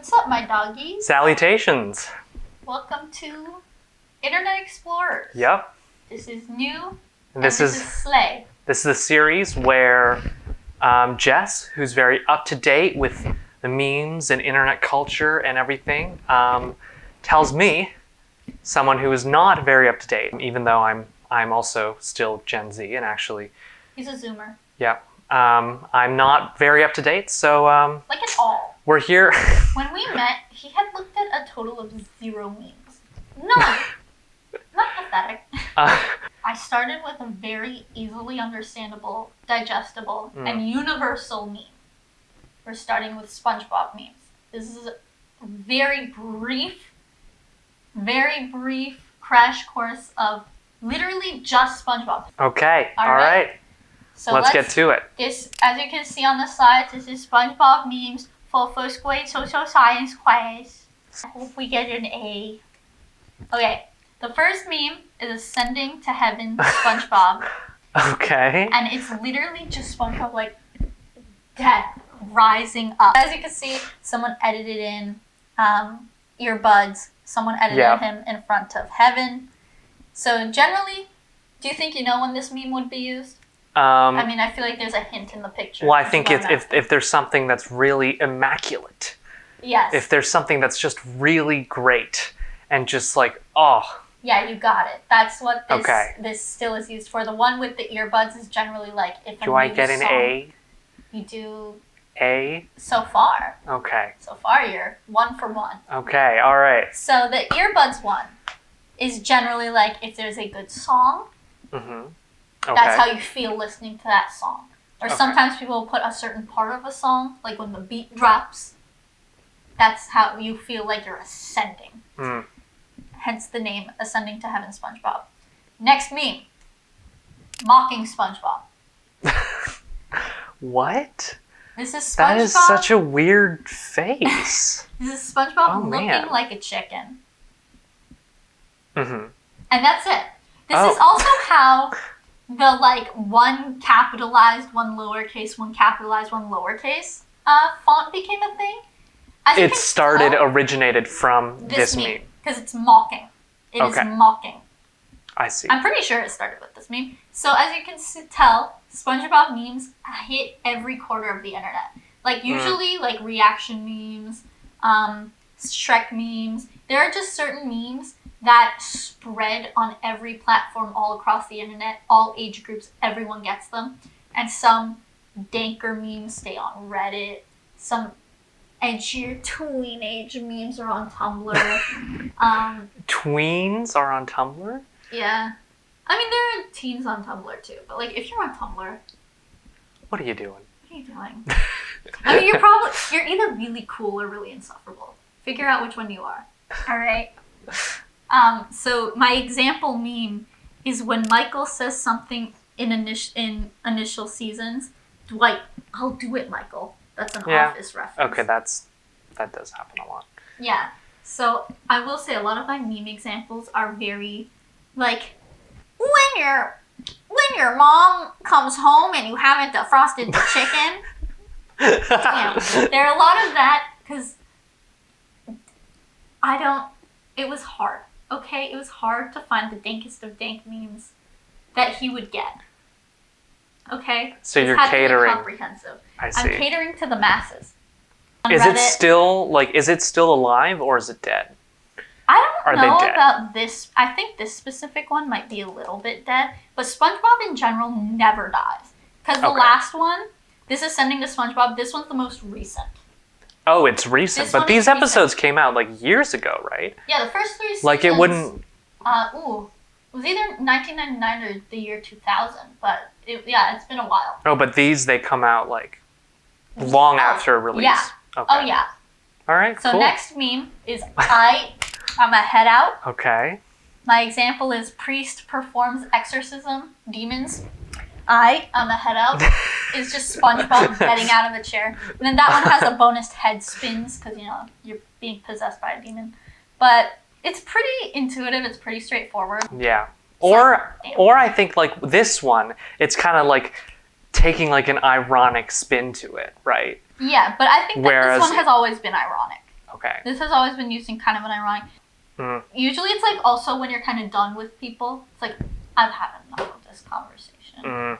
What's up, my doggies? Salutations. Welcome to Internet Explorers. Yep. This is new. This is Slay. This is a series where Jess, who's very up to date with the memes and internet culture and everything, tells me, someone who is not very up to date, even though I'm also still Gen Z and actually. He's a Zoomer. Yeah. I'm not very up to date, so like at all. We're here. When we met, he had looked at a total of 0 memes. No, not pathetic. I started with a very easily understandable, digestible, and universal meme. We're starting with SpongeBob memes. This is a very brief crash course of literally just SpongeBob. Okay, all right. So let's get to it. This, as you can see on the slides, this is SpongeBob memes for first grade social science class. I hope we get an A. Okay, the first meme is Ascending to Heaven SpongeBob. Okay. And it's literally just SpongeBob, like, death rising up. As you can see, someone edited in earbuds. Someone edited him in front of heaven. So generally, do you think you know when this meme would be used? I mean, I feel like there's a hint in the picture. Well, I think if there's something that's really immaculate. Yes. If there's something that's just really great and just like, oh. Yeah, you got it. That's what this still is used for. The one with the earbuds is generally like if a Do I get an A? You do. A? So far. Okay. So far you're 1 for 1. Okay, all right. So the earbuds one is generally like if there's a good song. Mm-hmm. Okay. That's how you feel listening to that song. Or sometimes people will put a certain part of a song, like when the beat drops. That's how you feel like you're ascending. Mm. Hence the name Ascending to Heaven SpongeBob. Next meme. Mocking SpongeBob. What? This is SpongeBob. That is such a weird face. This is SpongeBob looking like a chicken. Mm-hmm. And that's it. This is also how the like one capitalized, one lowercase, one capitalized, one lowercase font became a thing. Originated from this meme. Because it's mocking. It is mocking. I see. I'm pretty sure it started with this meme. So as you can tell, SpongeBob memes hit every corner of the internet. Like usually like reaction memes, Shrek memes. There are just certain memes that spread on every platform all across the internet, all age groups, everyone gets them. And some danker memes stay on Reddit. Some edgier tween-age memes are on Tumblr. Tweens are on Tumblr? Yeah. I mean, there are teens on Tumblr too, but like if you're on Tumblr... What are you doing? What are you doing? I mean, you're either really cool or really insufferable. Figure out which one you are. Alright? So my example meme is when Michael says something in initial seasons. Dwight, I'll do it, Michael. That's an Office reference. Okay, that does happen a lot. Yeah. So I will say a lot of my meme examples are very like when your mom comes home and you haven't defrosted the chicken. There are a lot of that because it was hard. Okay, it was hard to find the dankest of dank memes that he would get. Okay? So you're catering. Comprehensive. I see. I'm catering to the masses. Is it still alive or is it dead? I don't know about this. I think this specific one might be a little bit dead, but SpongeBob in general never dies. Because the last one, this is Ascending to SpongeBob, this one's the most recent. Oh, it's recent. But these episodes came out like years ago, right? Yeah, the first 3 seasons. Like it wouldn't... it was either 1999 or the year 2000, but it's been a while. Oh, but they come out like long after release. Yeah. Okay. Oh, yeah. All right, So cool. next meme is Ight. I'm a head out. Okay. My example is priest performs exorcism, demons. I'm a head out. It's just SpongeBob getting out of the chair. And then that one has a bonus head spins because, you're being possessed by a demon. But it's pretty intuitive. It's pretty straightforward. Yeah. Or I think like this one, it's kind of like taking like an ironic spin to it, right? Yeah, but I think that this one has always been ironic. Okay. This has always been used in kind of an ironic. Usually it's like also when you're kind of done with people. It's like, I've had enough of this conversation.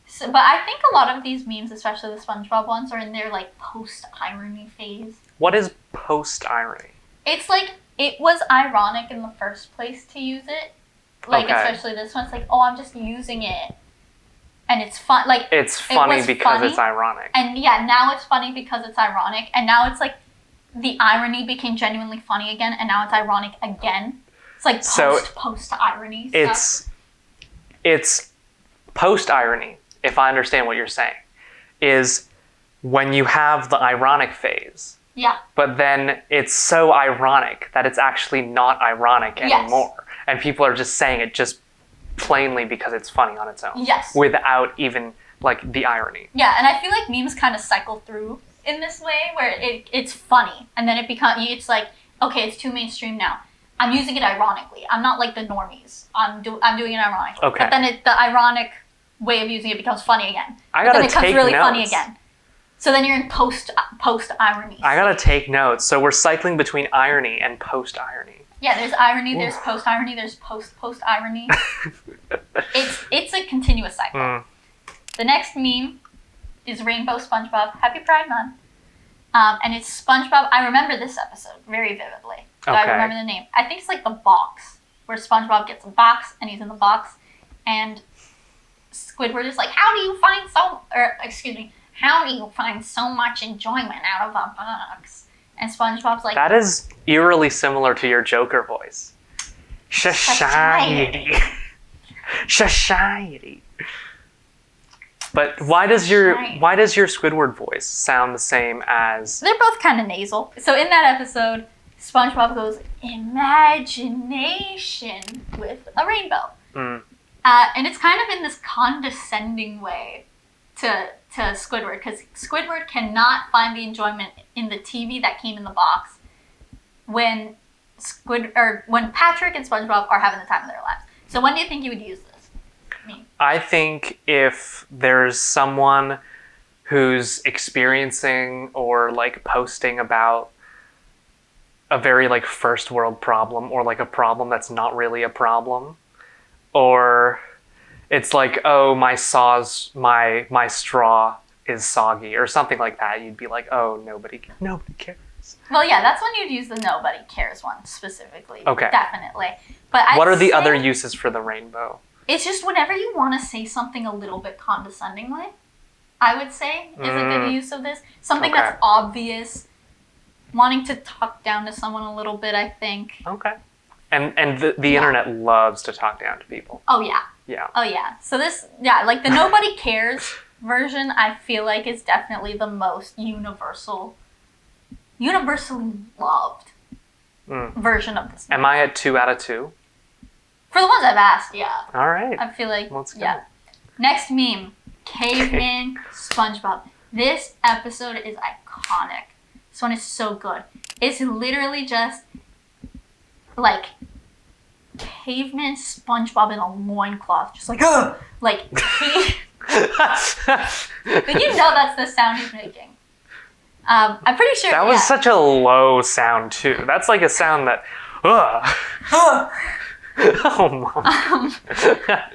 So, but I think a lot of these memes, especially the SpongeBob ones, are in their like post-irony phase. What is post-irony? It's like, it was ironic in the first place to use it. Like, especially this one. It's like, oh, I'm just using it. And it's fun. Like, it's funny because funny, it's ironic. And yeah, now it's funny because it's ironic. And now it's like, the irony became genuinely funny again, and now it's ironic again. It's like post-irony stuff. It's post-irony, if I understand what you're saying, is when you have the ironic phase. Yeah. But then it's so ironic that it's actually not ironic anymore. Yes. And people are just saying it just plainly because it's funny on its own. Yes. Without even, like, the irony. Yeah, and I feel like memes kind of cycle through in this way where it's funny, and then it's like, okay, it's too mainstream now. I'm using it ironically. I'm not like the normies. I'm doing it ironically. Okay. But then the ironic way of using it becomes funny again. Then it becomes really notes. Funny again. So then you're in post-irony. I gotta take notes. So we're cycling between irony and post-irony. Yeah, there's irony, there's post-irony, there's post-irony. It's a continuous cycle. The next meme is Rainbow SpongeBob. Happy Pride Month. And it's SpongeBob. I remember this episode very vividly. So I remember the name. I think it's like the box, where SpongeBob gets a box, and he's in the box, and Squidward is like, how do you find so much enjoyment out of a box? And SpongeBob's like, that is eerily similar to your Joker voice. Society. Society. But why does your Squidward voice sound the same as... They're both kind of nasal. So in that episode, SpongeBob goes, imagination, with a rainbow. And it's kind of in this condescending way to Squidward, because Squidward cannot find the enjoyment in the TV that came in the box when Patrick and SpongeBob are having the time of their lives. So when do you think you would use this? I think if there's someone who's experiencing or like posting about a very like first world problem, or like a problem that's not really a problem, or it's like, oh, my straw is soggy, or something like that, you'd be like, oh, nobody cares. Well, yeah, that's when you'd use the nobody cares one specifically. Okay. Definitely. But what are the other uses for the rainbow? It's just whenever you want to say something a little bit condescendingly, I would say, is a good use of this. Something that's obvious, wanting to talk down to someone a little bit, I think. Okay. And the internet loves to talk down to people. Oh, yeah. Yeah. Oh, yeah. So this, like the nobody cares version, I feel like is definitely the most universally loved version of this. Am I at 2 out of 2? For the ones I've asked, yeah. All right. I feel like, let's go. Yeah. Next meme, Caveman SpongeBob. This episode is iconic. This one is so good. It's literally just like Caveman SpongeBob in a loincloth, just like, ugh! Like, then you know that's the sound he's making. I'm pretty sure that was such a low sound too. That's like a sound that, ugh. Oh my.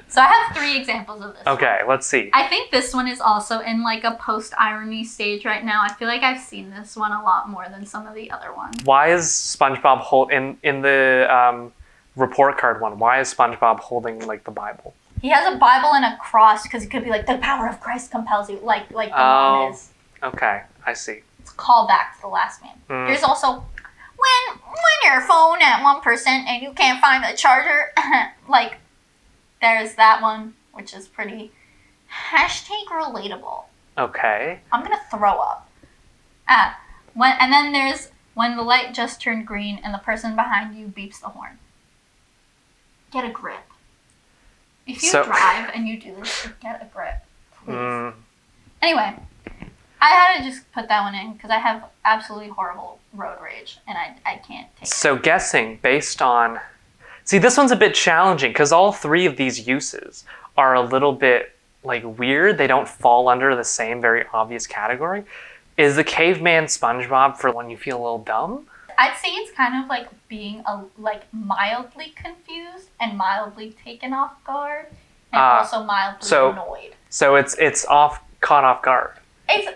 So I have 3 examples of this. Okay, let's see. I think this one is also in like a post-irony stage right now. I feel like I've seen this one a lot more than some of the other ones. Why is SpongeBob in the report card one? Why is SpongeBob holding like the Bible? He has a Bible and a cross because it could be like the power of Christ compels you, like the one is. Okay, I see. It's a callback to the last man. There's also when your phone at 1% and you can't find the charger, like there's that one, which is pretty #relatable. Okay. I'm gonna throw up. And then there's when the light just turned green and the person behind you beeps the horn. Get a grip. If you drive and you do this, get a grip, please. Anyway, I had to just put that one in because I have absolutely horrible road rage and I can't take it. So guessing based on... See, this one's a bit challenging because all 3 of these uses are a little bit like weird. They don't fall under the same very obvious category. Is the Caveman SpongeBob for when you feel a little dumb? I'd say it's kind of like being mildly confused and mildly taken off guard, and also mildly annoyed. So it's caught off guard. It's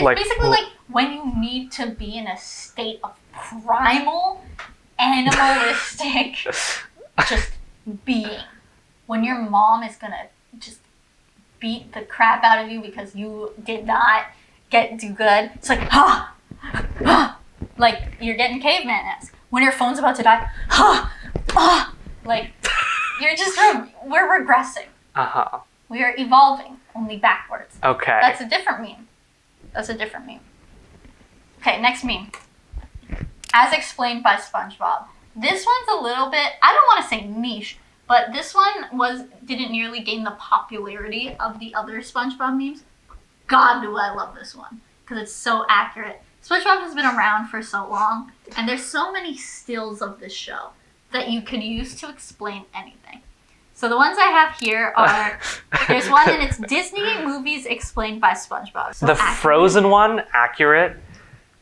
basically like when you need to be in a state of primal, animalistic, just being. When your mom is gonna just beat the crap out of you because you did not do good. It's like, like you're getting caveman-esque. When your phone's about to die, like you're just we're regressing. We are evolving, only backwards. Okay. That's a different meme. Okay, next meme. As explained by SpongeBob. This one's a little bit, I don't want to say niche, but this one didn't nearly gain the popularity of the other SpongeBob memes. God, do I love this one, because it's so accurate. SpongeBob has been around for so long, and there's so many stills of this show that you could use to explain anything. So the ones I have here are, there's one and it's Disney movies explained by SpongeBob. So the Frozen one, accurate.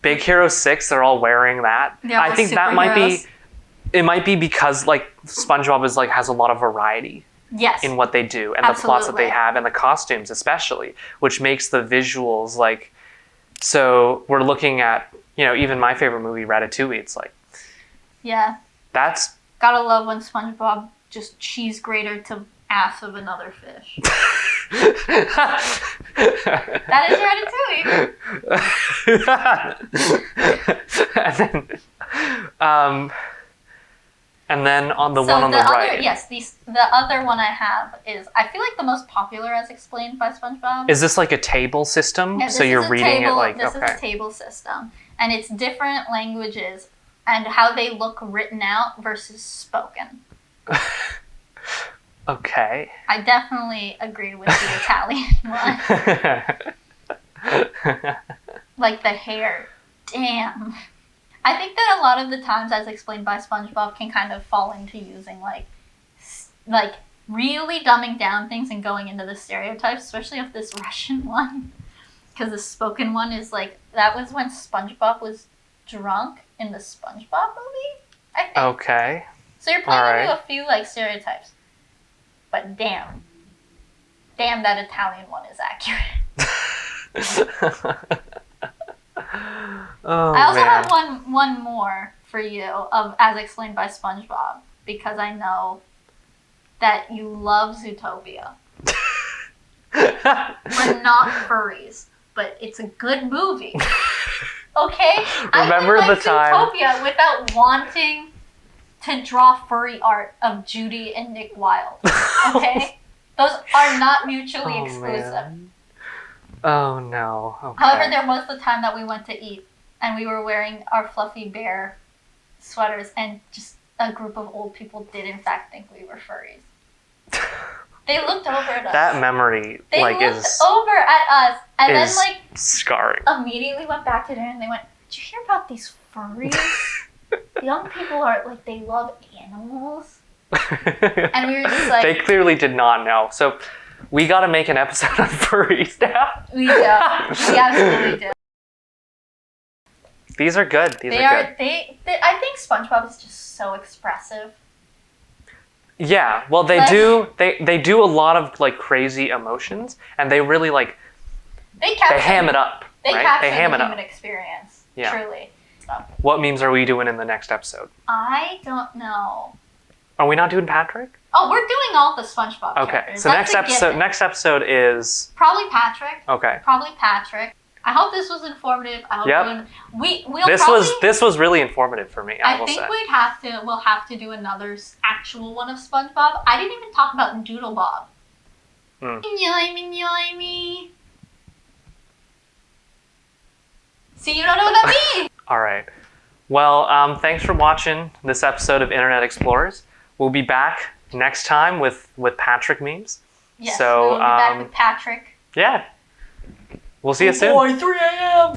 Big Hero 6, they're all wearing that. I think that might be because like SpongeBob has a lot of variety. Yes. In what they do and the plots that they have and the costumes especially, which makes the visuals like, so we're looking at, even my favorite movie, Ratatouille, it's like, yeah, that's gotta love when SpongeBob just cheese grater to ass of another fish. That is Ratatouille. And then on the one on the right. The other one I have is, I feel like the most popular as explained by SpongeBob. Is this like a table system? Yeah, so you're reading it like, This is a table system. And it's different languages and how they look written out versus spoken. Okay. I definitely agreed with the Italian one. Like the hair. Damn. I think that a lot of the times, as explained by SpongeBob, can kind of fall into using like really dumbing down things and going into the stereotypes, especially of this Russian one. Because the spoken one is like, that was when SpongeBob was drunk in the SpongeBob movie, I think. Okay. So you're playing into a few like stereotypes. But damn, that Italian one is accurate. I also have one more for you of as explained by SpongeBob, because I know that you love Zootopia. We're not furries, but it's a good movie. Okay? Remember I the time Zootopia without wanting to draw furry art of Judy and Nick Wilde. Okay? Those are not mutually exclusive. Man. Oh no. Okay. However, there was the time that we went to eat and we were wearing our fluffy bear sweaters and just a group of old people did in fact think we were furries. They looked over at us. That memory is over at us and then scarring. Immediately went back to dinner and they went, "Did you hear about these furries? Young people are like, they love animals." And we were just like, they clearly did not know. So we got to make an episode on furries now. We do. We absolutely do. These are good. I think SpongeBob is just so expressive. Yeah, well, they do a lot of like crazy emotions, and they really they ham it up. They right? capture ham the it human up. experience. Yeah. Truly. So. What memes are we doing in the next episode? I don't know. Are we not doing Patrick? Oh, we're doing all the SpongeBob characters. So next episode is probably Patrick. Okay. Probably Patrick. I hope this was informative. I hope this was really informative for me. I think we'll have to do another actual one of SpongeBob. I didn't even talk about Doodle Bob. Enjoy me. See, you don't know what that means. All right. Well, thanks for watching this episode of Internet Explorers. We'll be back next time with Patrick memes. Yes, we'll be back with Patrick. Yeah. We'll see you soon. Boy, 3 a.m.